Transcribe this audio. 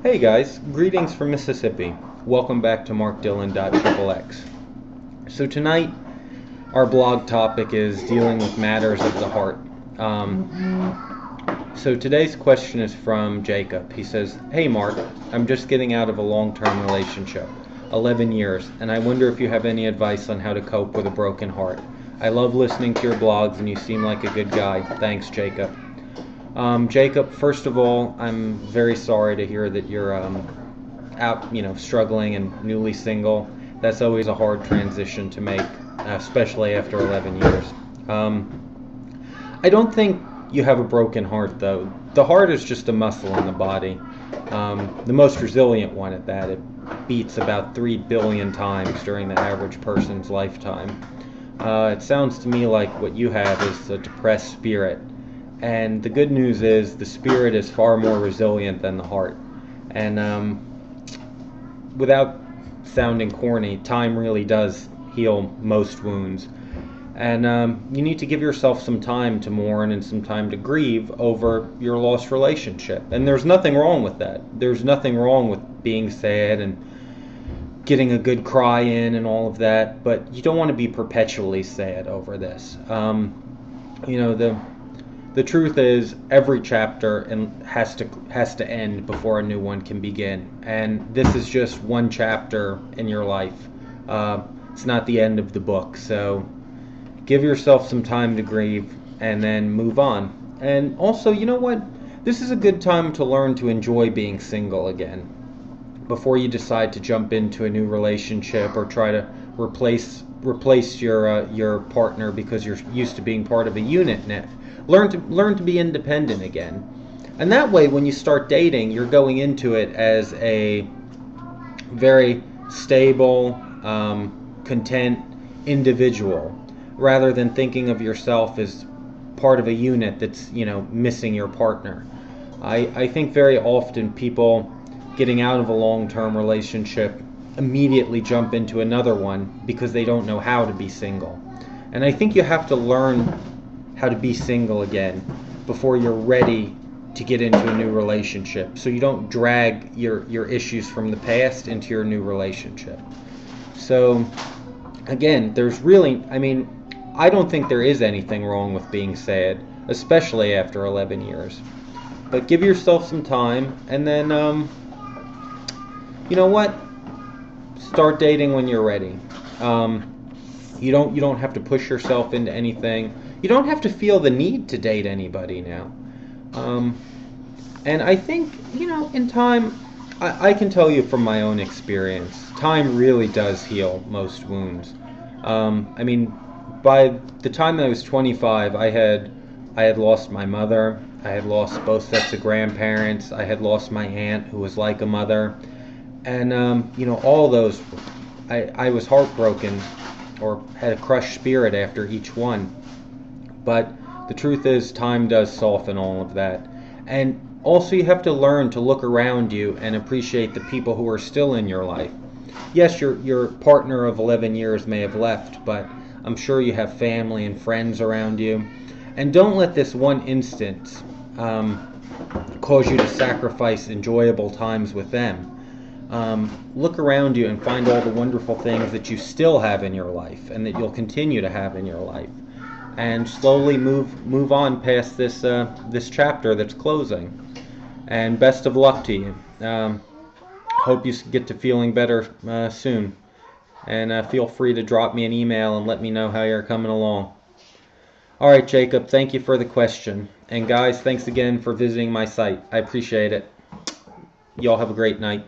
Hey guys, greetings from Mississippi. Welcome back to markdillon.xxx. So tonight, our blog topic is dealing with matters of the heart. So today's question is from Jacob. He says, "Hey Mark, I'm just getting out of a long-term relationship, 11 years, and I wonder if you have any advice on how to cope with a broken heart. I love listening to your blogs and you seem like a good guy. Thanks, Jacob." Jacob, first of all, I'm very sorry to hear that you're out, struggling and newly single. That's always a hard transition to make, especially after 11 years. I don't think you have a broken heart, though. The heart is just a muscle in the body, the most resilient one at that. It beats about 3 billion times during the average person's lifetime. It sounds to me like what you have is a depressed spirit. And the good news is the spirit is far more resilient than the heart. And without sounding corny, time really does heal most wounds. And you need to give yourself some time to mourn and some time to grieve over your lost relationship. And there's nothing wrong with that. There's nothing wrong with being sad and getting a good cry in and all of that. But you don't want to be perpetually sad over this. The truth is, every chapter has to end before a new one can begin, and this is just one chapter in your life. It's not the end of the book, so give yourself some time to grieve and then move on. And also, you know what? This is a good time to learn to enjoy being single again before you decide to jump into a new relationship or try to replace your partner because you're used to being part of a unit now. Learn to be independent again. And that way, when you start dating, you're going into it as a very stable, content individual, rather than thinking of yourself as part of a unit that's, missing your partner. I think very often people getting out of a long-term relationship immediately jump into another one because they don't know how to be single. And I think you have to learn how to be single again before you're ready to get into a new relationship, so you don't drag your issues from the past into your new relationship. So again, I don't think there is anything wrong with being sad, especially after 11 years. But give yourself some time, and then you know what? Start dating when you're ready. You don't have to push yourself into anything. You don't have to feel the need to date anybody now. And I think, in time, I can tell you from my own experience, time really does heal most wounds. By the time I was 25, I had lost my mother. I had lost both sets of grandparents. I had lost my aunt, who was like a mother. And, all those, I was heartbroken or had a crushed spirit after each one. But the truth is, time does soften all of that. And also, you have to learn to look around you and appreciate the people who are still in your life. Yes, your partner of 11 years may have left, but I'm sure you have family and friends around you. And don't let this one instance cause you to sacrifice enjoyable times with them. Look around you and find all the wonderful things that you still have in your life and that you'll continue to have in your life. And slowly move on past this chapter that's closing. And best of luck to you. Hope you get to feeling better soon. And feel free to drop me an email and let me know how you're coming along. All right, Jacob, thank you for the question. And guys, thanks again for visiting my site. I appreciate it. Y'all have a great night.